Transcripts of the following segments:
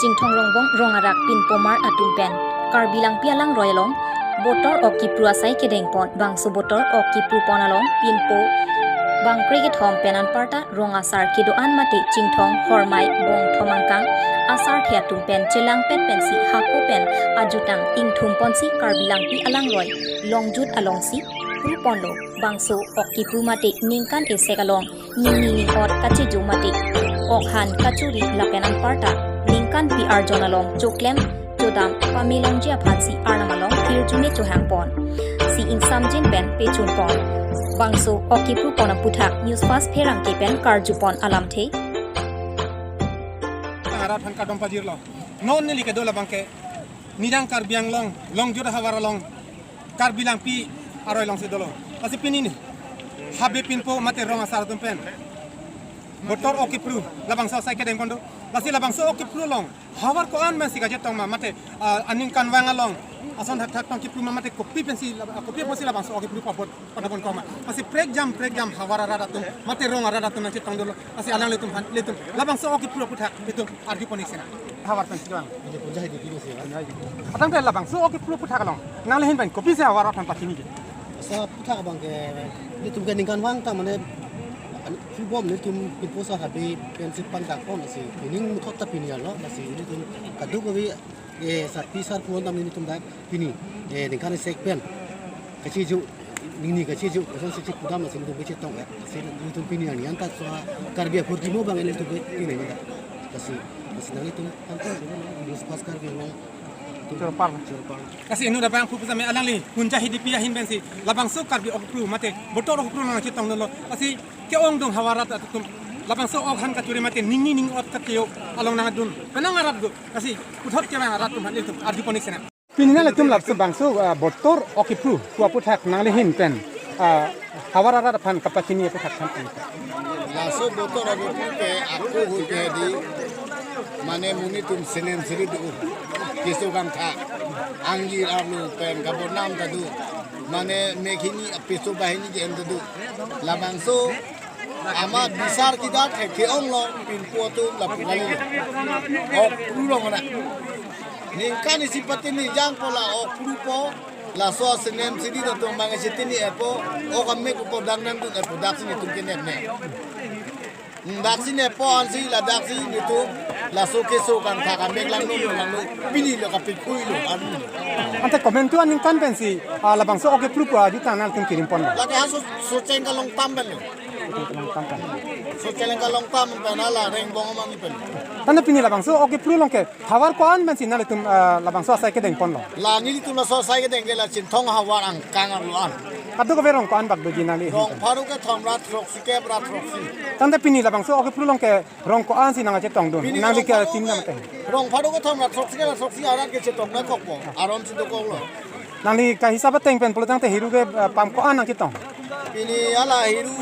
jingthong rongbong rongarak pin pomar atum pen karbilang pialang royalong botor oki pruasai kedeng pon bangsu botor oki pru ponalong pin po bang kriget hom penan parta rongasar kidoan mate jingthong hormai bong thomangkang asar thiatum pen chelang pen pensi hako pen ajutang ingthum ponsi karbilang pi alang roy longjut alongsi pru ponlo bangsu oki pru mate ningkan esegalong ningni ot kachi jumate okhan kachuri lapenan parta ningkan PR jonalong joklem jodam pamilong jia phansi arnamalong hirjune chohampon si insamjin pen pechun pon bangso okipru pona puthak news fast pherang ke pen karjupon alamthe arat han kadom pajir lo non nili ke dola bangke nidang kar biang long joda hawara long kar bilang pi aroy long se dolo asi pinini habe pinpo mate rong asar tum pen botor okipru labang sa sai kedeng kondo lasi labang so okipru long hawar ko an man siga jetong ma mate aning kan wanga long ason hak tong kipru ma mate kopi pensi kopi posi labang so okipru papot padabon koma asi prek jam hawara rada tum mate rong rada tum jetong dolo asi alang letum labang so okipru puthak itu arju ponisena hawar pensi doang je punjai di bilu se atang ke labang so okipru puthak long nang lehin ban kopi se hawara tan patini je sa puthak bang ke ni tum ke ningkan wang ta mane Filbom ni tum pinposa habi pensip pandak pon asi pining mutot ta pinian lo asi ni tum kadu ko sa pisar puon tam ni tum dak pini ningkan sek pen kachi ju ningni kachi ju kosan si pudam asi tum beche tong asi ni tum pinian yan ta so karbia purtimo bang ni tum pini ni kasi nang tum kanto ni pas karbia long Cerpar. Kasi inu da bang pupusa me alang li punja hidipi hin bensi labang so karbi okpru mate botor okpru na chitong dolo kasi ke ong dong hawarat atum labang so ok han ka turi mate ning ot ka tiyo along na dun kanang arat do kasi puthot ke bang arat tum han itu arju ponik sena pinina le tum lab so bang so botor okpru tua puthak nang le hin pen hawarat phan kapachini puthak han la so botor okpru ke aku hu ke di mane muni tum senem seri du keso kam tha angir alu pen kabonam tadu mane mekhini peso bahini je endu labang so ama bisar kidat ke ong lo pin puatu la pinali ok pulong na ningkan sipati ni jang pola ok pulupo la so senem sidi do to manga sitini epo o kamme ko dang nang du epo daksini tum kenem ne daksini epo ansi la daksini tu la so keso kan tha kan mek lang no pini lo ka pikui lo anu ante komen tu aning kan pensi labang so okpru pa di tanal tum kirim pon la ka so cheng ka long tam ben so cheng ka long tam ben ala reng bong ma ni pen tanda pini labang so okpru long ke hawar ko an pensi na le tum labang so sai ke deng pon lo la ni tu la so sai ke deng la chin thong hawar ang kang ar lo an adu ko verong ko an bak beji na le rong pharu ka thom rat rok si ke rat rok si tanda pini labang so okpru long ke rong ko an si nang che tong dun nang le ke tin na mate rong pharu ka thom rat rok si ke rat rok si aran ke che tong na kok po aron si do ko lo nang li ka hisab teng pen polo tang te hiru ke pam ko an nang che tong ini ala hiru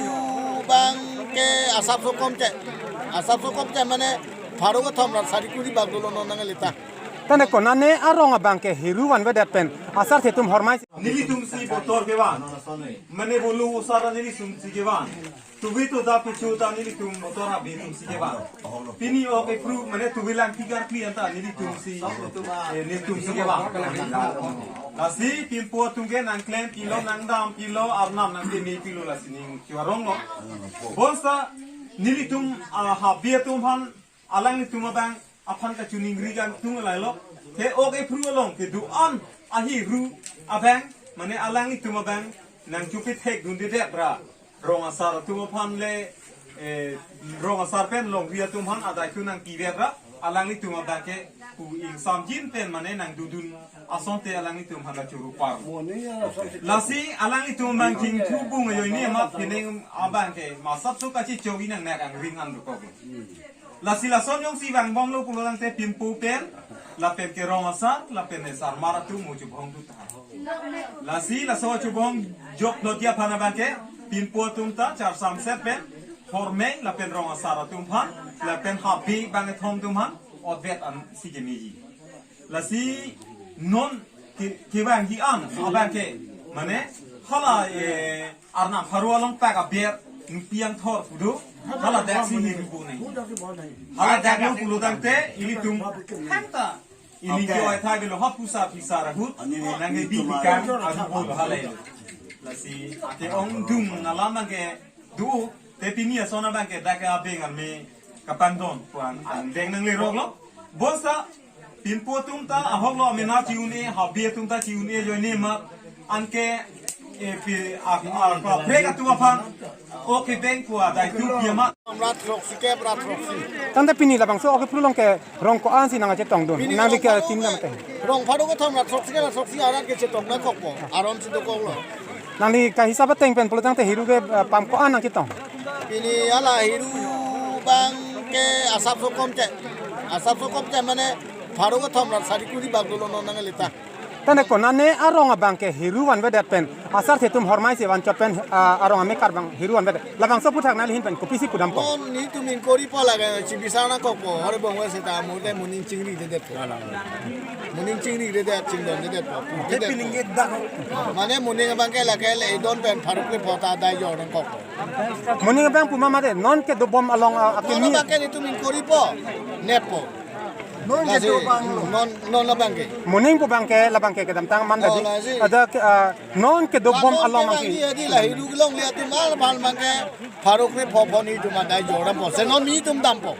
bang ke asap sokom che mane pharu ka thom rat sari kuri bag dolo no nang lita tanda ko nane arong bang ke hiru wan wedat pen asar the tum hormai nili tum si botor ke wan mane bolu usara nili tum si ke wan tu vi to da pichu ta nili tum motor ha bi tum si ke wan pini o ke pru mane tu bilang tigar pi anta nili tum si nili tum si ke wan asi pin po tum ke nang klem pilo nang dam pilo arnam nang ke ni pilo la sining kiwarong no bonsta nili tum ha bi tum han alang ni tum bang apan ka chuning rigan tung lai lo ke ok pru long ke du on ahi ru abang mane alang ni tuma bang nang chupit hek dun de bra rong asar tuma phan le rong asar pen long ria tum han adai tu nang ki bra alang ni tuma bang ke ku ing sam jin pen mane nang dudun asonte alang ni tum han la churu par lasi alang ni tum bang king chu bung yo ni ma pineng abang ke ma sap su ka chi chogi nang nak ang ring an ru ko la si la son yong si bang bong lo pulo lang te pimpu pen la pen ke rong asar la pen sar maratu mu chu bong tu ta la si la so chu bong jok no dia phana ba ke pimpu tum ta char sam set pen forme la pen rong asar tum phan la pen ha bi bang thom tum han od vet an si ke mi la si non ke bang hi an abang ke mane khala arna pharu long pa ka ber piang thor fudu hala dak si hiru bu nei hala dak lu pulu dangte ini tum hanta ini jo ai thai belo hapusa pisa rahut nange bi bikan adu bol hala lasi te ong dung nalama ke du te pini asona bangke dak abengal me kapandon puan deng nang le rok lo bosa pinpo tum ta ahok lo amena chiune habie tum ta chiune jo ne ma anke prega tu afan oke bank puan dai tu piama rat roksi ke rat roksi tanda pini labang so oke prulong ke rong ko an si nang che tong dun nang li ke tin na mate rong pharu ko thom rat roksi aran ke chetong na kok po aron si do ko lo nang li ka hisab teng pen pulu tang te hiru ke pam ko an nang che tong ini ala hiru bang ke asap sokom che mane pharu ko thom rat sari kuri bag lo nang leta tanda ko nane arong abang ke hiru wan be dat pen asar the tum hormai se wan chot pen arong ame kar bang hiru wan be labang so puthak na li hin pen ko pisi kudam po on ni tu min kori po laga chibisana kok po hore bong we se ta mo de munin chingri de po munin chingri de chingdon de po de piling ge da mane munin bang ke la ke le don pen pharu ke phota dai yo dong kok moni bang pu mama de non ke do bom along akemi bang ke ni tu min kori po nepo non ke do bang non la bang ke moning pu bang ke labang ke dam tang man dadi ada non ke do bom along mang ki di la hiru long le tu mal bal bang ke pharu ke pho ni tu ma dai yo dong po se non mi tum dam po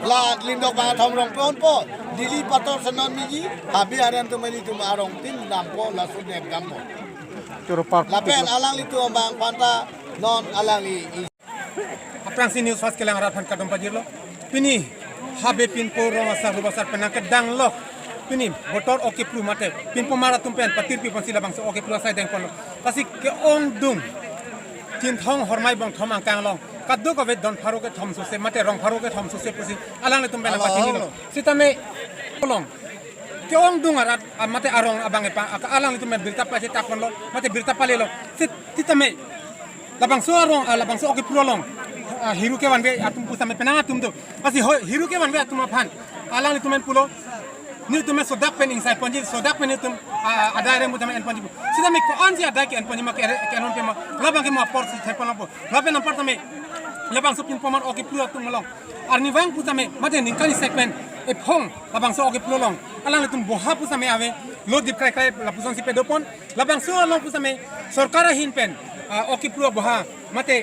la lin dok ba thom rong pon po dili pator se non mi ji habi aran tu mani tu ma rong tin dam po la su dek dam po turu par la pen alang li tu bang panta non alang li aprang si news fast kelang rat han kadom pajirlo pini habe pin po ro asar ro basar penang ke dang lo pini motor oke plu mate pin po mara tum pen patir pi pasi labang so oke plu sai deng kono pasi ke ong dung tin thong hormai bang thom ang kang long kaddo ko ve don pharu ke thom so se mate rong pharu ke thom so se pasi alang le tum pen pa tin lo sitame kolong ke ong dung arat mate arong abang e pa alang le tum pen birta pa se takon lo mate birta pale lo sitame labang so arong labang so oke plu long hiru ke wan be atum pusame penang atum do pasi hiru ke wan be atum aphan alang ni tumen pulo ni tumen sodak pen inside ponji sodak pen tum adai rem butame en ponji sida me ko anji adai ke en ponji ma ke non pe ma labang ke ma por si thepon lapo lapen am partame labang so pin pomar oke plu atum long arni wang putame mate ning kani sekpen e phong labang so oke plu long alang ni tum boha pusame ave lo dip krai krai la puson si pedopon labang so long pusame sarkara hin pen oke plu boha mate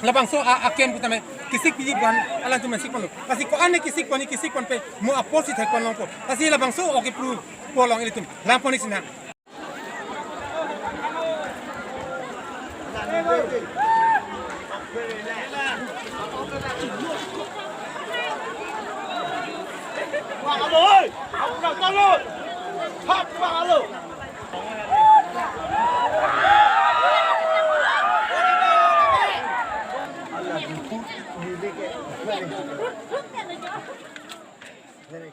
labang so akem putame kisik piji ban alang tu mesik pon kasi ko ane kisik pon pe mo aposi thek pon long ko kasi labang so oke pru polong ini tum lamponi sina Wah, aloy! Nak aloy! Hap wah aloy! Very